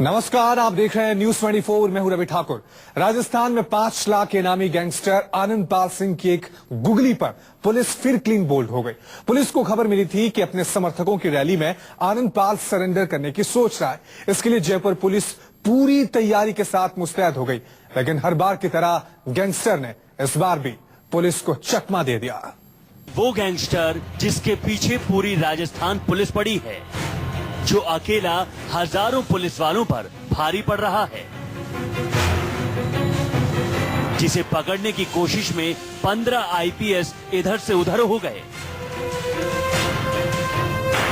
नमस्कार, आप देख रहे हैं न्यूज 24। मैं हूं रवि ठाकुर। राजस्थान में 5 लाख के इनामी गैंगस्टर आनंद पाल सिंह की एक गुगली पर पुलिस फिर क्लीन बोल्ड हो गई। पुलिस को खबर मिली थी कि अपने समर्थकों की रैली में आनंद पाल सरेंडर करने की सोच रहा है। इसके लिए जयपुर पुलिस पूरी तैयारी के साथ मुस्तैद हो गई, लेकिन हर बार की तरह गैंगस्टर ने इस बार भी पुलिस को चकमा दे दिया। वो गैंगस्टर जिसके पीछे पूरी राजस्थान पुलिस पड़ी है, जो अकेला हजारों पुलिस वालों पर भारी पड़ रहा है, जिसे पकड़ने की कोशिश में 15 आईपीएस इधर से उधर हो गए,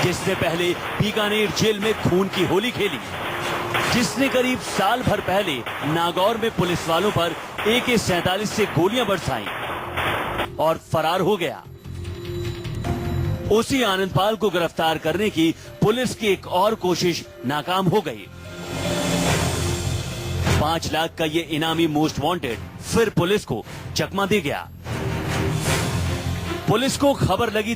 जिसने पहले बीकानेर जेल में खून की होली खेली, जिसने करीब साल भर पहले नागौर में पुलिस वालों पर AK-47 से गोलियां बरसाईं और फरार हो गया। उसी आनंदपाल को गिरफ्तार करने की पुलिस की एक और कोशिश नाकाम हो गई। 5 लाख का ये इनामी मोस्ट वांटेड फिर पुलिस को चकमा दे गया। पुलिस को खबर लगी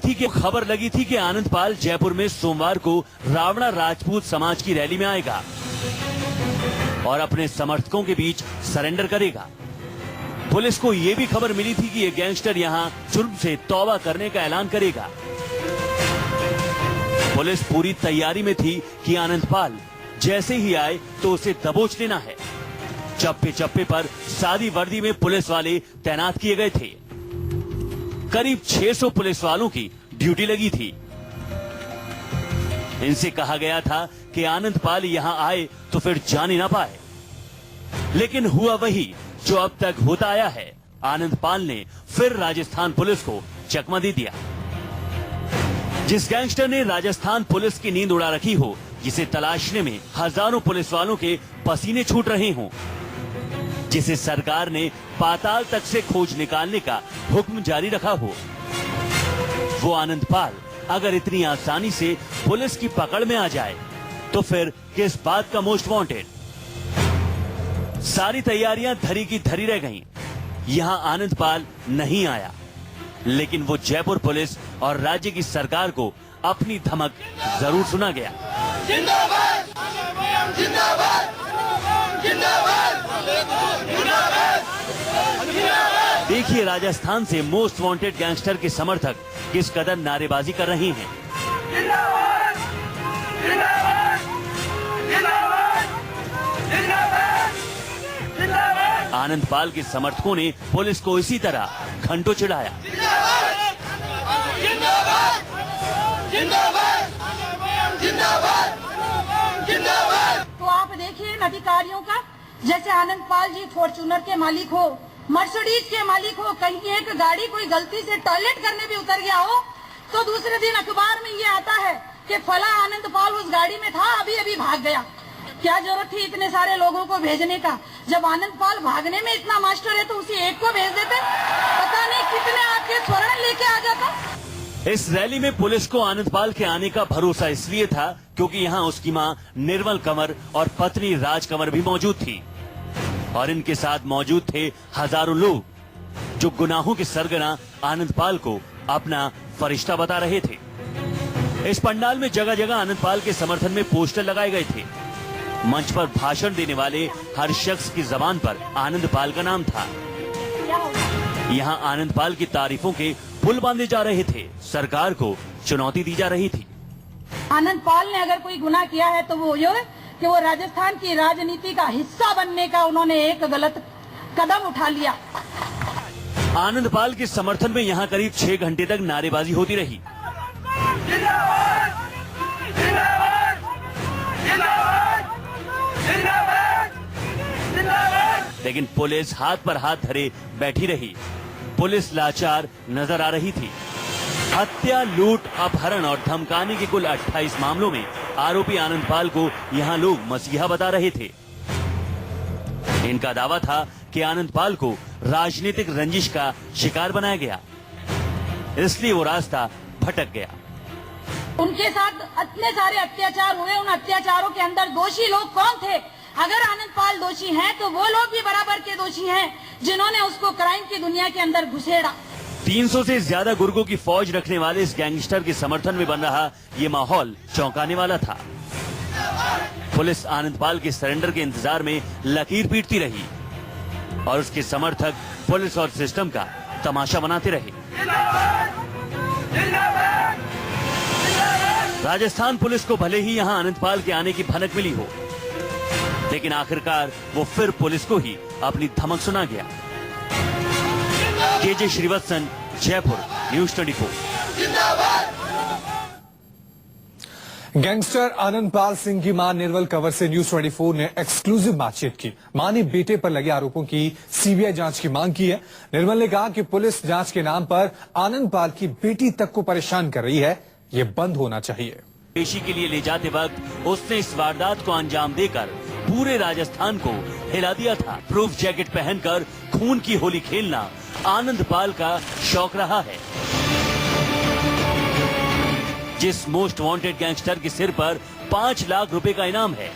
थी कि आनंदपाल जयपुर में सोमवार को रावणा राजपूत समाज की रैली में आएगा और अपने समर्थकों के बीच सरेंडर करेगा। पुलिस को यह भी खबर मिली थी कि ये गैंगस्टर यहां जुर्म से तौबा करने का ऐलान करेगा। पुलिस पूरी तैयारी में थी कि आनंदपाल जैसे ही आए तो उसे दबोच लेना है। चप्पे चप्पे पर सादी वर्दी में पुलिस वाले तैनात किए गए थे। करीब 600 पुलिस वालों की ड्यूटी लगी थी। इनसे कहा गया था कि आनंदपाल यहां आए तो फिर जाने ना पाए, लेकिन हुआ वही जो अब तक होता आया है। आनंदपाल ने फिर राजस्थान पुलिस को चकमा दे दिया। जिस गैंगस्टर ने राजस्थान पुलिस की नींद उड़ा रखी हो, जिसे तलाशने में हजारों पुलिस वालों के पसीने छूट रहे हों, जिसे सरकार ने पाताल तक से खोज निकालने का हुक्म जारी रखा हो, वो आनंदपाल अगर इतनी आसानी से पुलिस की पकड़ में आ जाए तो फिर किस बात का मोस्ट वांटेड। सारी तैयारियां धरी की धरी रह गईं। यहां आनंदपाल नहीं आया, लेकिन वो जयपुर पुलिस और राज्य की सरकार को अपनी धमक जरूर सुना गया। जिंदाबाद! जिंदाबाद! जिंदाबाद! देखिए राजस्थान से मोस्ट वांटेड गैंगस्टर के समर्थक किस कदर नारेबाजी कर रहे हैं। जिंदाबाद! जिंदाबाद! जिंदाबाद! जिंदाबाद! जिंदाबाद! आनंदपाल के समर्थकों ने पुलिस को इसी तरह घंटों चिढ़ाया। जिंदाबाद! जिंदाबाद! जिंदाबाद! जिंदाबाद! तो आप देखिए इन अधिकारियों का, जैसे आनंदपाल जी फॉर्च्यूनर के मालिक हो, मर्सिडीज के मालिक हो, कहीं एक गाड़ी कोई गलती से टॉयलेट करने भी उतर गया हो तो दूसरे दिन अखबार में ये आता है कि फला आनंदपाल उस गाड़ी में था, अभी अभी भाग गया। क्या जरूरत थी इतने सारे लोगों को भेजने का? जब आनंदपाल भागने में इतना मास्टर है तो उसी एक को भेज देते, पता नहीं कितने आपके स्वर्ण लेके आ जाता। इस रैली में पुलिस को आनंदपाल के आने का भरोसा इसलिए था क्योंकि यहाँ उसकी मां निर्मल कंवर और पत्नी राज कंवर भी मौजूद थी, और इनके साथ मौजूद थे हजारों लोग जो गुनाहों के सरगना आनंदपाल को अपना फरिश्ता बता रहे थे। इस पंडाल में जगह जगह आनंदपाल के समर्थन में पोस्टर लगाए गए थे। मंच पर भाषण देने वाले हर शख्स की जबान पर आनंदपाल का नाम था। यहाँ आनंदपाल की तारीफों के पुल बांधे जा रहे थे। सरकार को चुनौती दी जा रही थी। आनंदपाल ने अगर कोई गुनाह किया है तो वो ये कि वो राजस्थान की राजनीति का हिस्सा बनने का उन्होंने एक गलत कदम उठा लिया। आनंदपाल के समर्थन में यहाँ करीब 6 घंटे तक नारेबाजी होती रही। जिंदाबाद! जिंदाबाद! जिंदाबाद! जिंदाबाद! जिंदाबाद! लेकिन पुलिस हाथ पर हाथ धरे बैठी रही। पुलिस लाचार नजर आ रही थी। हत्या, लूट, अपहरण और धमकाने के कुल 28 मामलों में आरोपी आनंदपाल को यहाँ लोग मसीहा बता रहे थे। इनका दावा था कि आनंदपाल को राजनीतिक रंजिश का शिकार बनाया गया, इसलिए वो रास्ता भटक गया। उनके साथ इतने सारे अत्याचार हुए, उन अत्याचारों के अंदर दोषी लोग कौन थे? अगर आनंदपाल दोषी हैं तो वो लोग भी बराबर के दोषी हैं जिन्होंने उसको क्राइम की दुनिया के अंदर घुसेड़ा। 300 से ज्यादा गुर्गों की फौज रखने वाले इस गैंगस्टर के समर्थन में बन रहा ये माहौल चौंकाने वाला था। पुलिस आनंदपाल के सरेंडर के इंतजार में लकीर पीटती रही और उसके समर्थक पुलिस और सिस्टम का तमाशा बनाते रहे। राजस्थान पुलिस को भले ही यहां आनंदपाल के आने की भनक मिली हो, लेकिन आखिरकार वो फिर पुलिस को ही अपनी धमक सुना गया। KJ Srivatsan, Jaipur, news 24। Gangster Anandpal Singh की मां निर्मल कंवर से न्यूज 24 ने एक्सक्लूसिव बातचीत की। मां ने बेटे पर लगे आरोपों की सीबीआई जांच की मांग की है। निर्मल ने कहा कि पुलिस जांच के नाम पर आनंदपाल की बेटी तक को परेशान कर रही है, ये बंद होना चाहिए। पेशी के लिए ले जाते वक्त उसने इस वारदात को अंजाम देकर पूरे राजस्थान को हिला दिया था। प्रूफ जैकेट पहनकर खून की होली खेलना आनंदपाल का शौक रहा है। जिस मोस्ट वांटेड गैंगस्टर के सिर पर 5 लाख रुपए का इनाम है,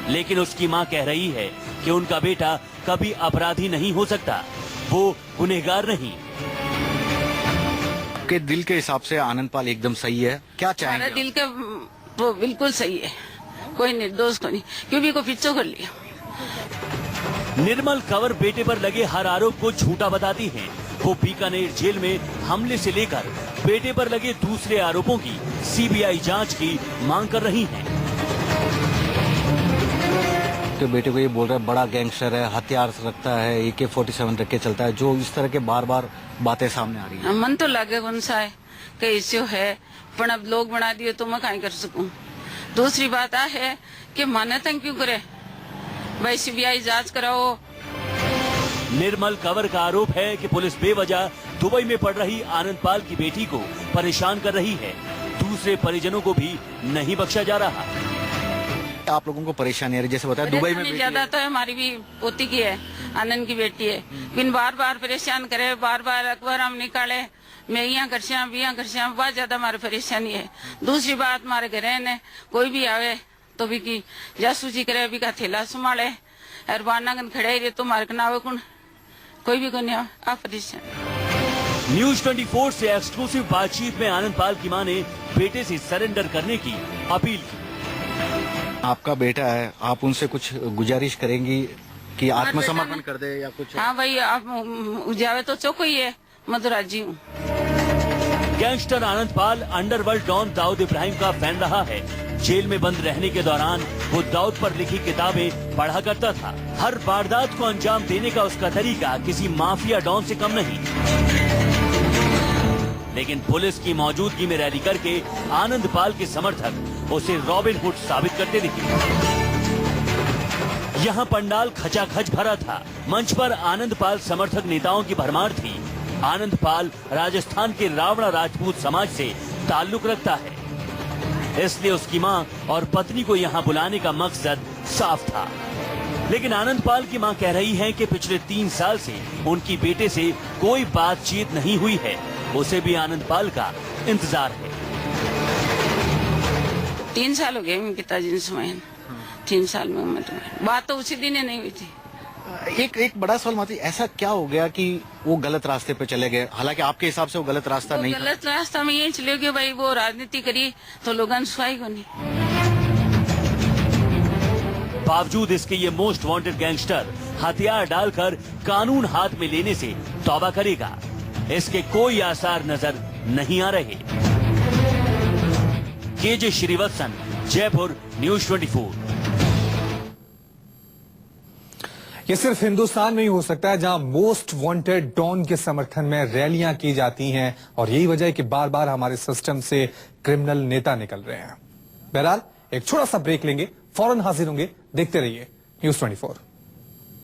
लेकिन उसकी मां कह रही है कि उनका बेटा कभी अपराधी नहीं हो सकता, वो गुनहगार नहीं। के दिल के हिसाब से आनंदपाल एकदम सही है, क्या चाहेंगे? हमारे दिल का वो बिल्कुल सही है, कोई निर्दोष को नहीं, क्योंकि को पिछो कर लिया। निर्मल कंवर बेटे पर लगे हर आरोप को झूठा बताती हैं। वो बीकानेर जेल में हमले से लेकर बेटे पर लगे दूसरे आरोपों की सीबीआई जांच की मांग कर रही हैं। तो बेटे को ये बोल रहा है बड़ा गैंगस्टर है, हथियार रखता है, AK-47 रख के चलता है, जो इस तरह के बार बार बातें सामने आ रही हैं। मन तो लगे कौन सा है कि इसो है, पर अब लोग बना दिए तो मैं कहीं कर सकूं। दूसरी बात आ है कि मान्यता क्यों करे भाई, सीबीआई जांच कराओ। निर्मल कंवर का आरोप है कि पुलिस बेवजह दुबई में पढ़ रही आनंदपाल की बेटी को परेशान कर रही है। दूसरे परिजनों को भी नहीं बख्शा जा रहा। आप लोगों को परेशानी आ रही, जैसे बताया दुबई में ज्यादा तो हमारी भी पोती की है, आनंद की बेटी है, बिन बार बार परेशान करे, बार बार अखबार हम निकाले, मैं यहाँ कर श्याम बहुत ज्यादा हमारी परेशानी है। दूसरी बात हमारे घर ने कोई भी आवे तो भी की जासूसी करे, भी का थैला संभाले और बानागन खड़े रहे तो मार्क ना कौन कोई भी को नहीं आप परेशान। न्यूज 24 से एक्सक्लूसिव बातचीत में आनंदपाल की मां ने बेटे से सरेंडर करने की अपील की। आपका बेटा है, आप उनसे कुछ गुजारिश करेंगी कि आत्मसमर्पण कर दे या कुछ? हाँ भाई, आप जावे तो चौको ही है, मैं तो राजी हूँ। Gangster Anandpal underworld don Dawood Ibrahim का फैन रहा है। जेल में बंद रहने के दौरान वो दाऊद पर लिखी किताबें पढ़ा करता था। हर वारदात को अंजाम देने का उसका तरीका किसी माफिया डॉन से कम नहीं। लेकिन पुलिस की मौजूदगी में रैली करके आनंदपाल के समर्थक उसे रॉबिन हुड साबित करते दिखे। यहाँ पंडाल खचाखच भरा था। मंच पर आनंदपाल समर्थक नेताओं की भरमार थी। आनंदपाल राजस्थान के रावणा राजपूत समाज से ताल्लुक रखता है, इसलिए उसकी मां और पत्नी को यहाँ बुलाने का मकसद साफ था। लेकिन आनंदपाल की मां कह रही है कि पिछले 3 साल से उनकी बेटे से कोई बातचीत नहीं हुई है। उसे भी आनंदपाल का इंतजार है। 3 साल हो गए मेरे पिताजी ने समय, 3 साल में मतलब बात तो उसी दिन ही नहीं हुई थी। एक बड़ा सवाल माती, ऐसा क्या हो गया कि वो गलत रास्ते पे चले गए? हालांकि आपके हिसाब से वो गलत रास्ता नहीं था। गलत रास्ता में यही चले गए भाई, वो राजनीति करी तो लोगों सुहाई को नहीं। बावजूद इसके ये मोस्ट वांटेड गैंगस्टर हथियार डालकर कानून हाथ में लेने से तौबा करेगा, इसके कोई आसार नजर नहीं आ रहे। KJ Srivatsan, Jaipur, news 24। ये सिर्फ हिंदुस्तान में ही हो सकता है जहां मोस्ट वांटेड डॉन के समर्थन में रैलियां की जाती हैं, और यही वजह है कि बार बार हमारे सिस्टम से क्रिमिनल नेता निकल रहे हैं। बहरहाल एक छोटा सा ब्रेक लेंगे, फौरन हाजिर होंगे। देखते रहिए न्यूज 24।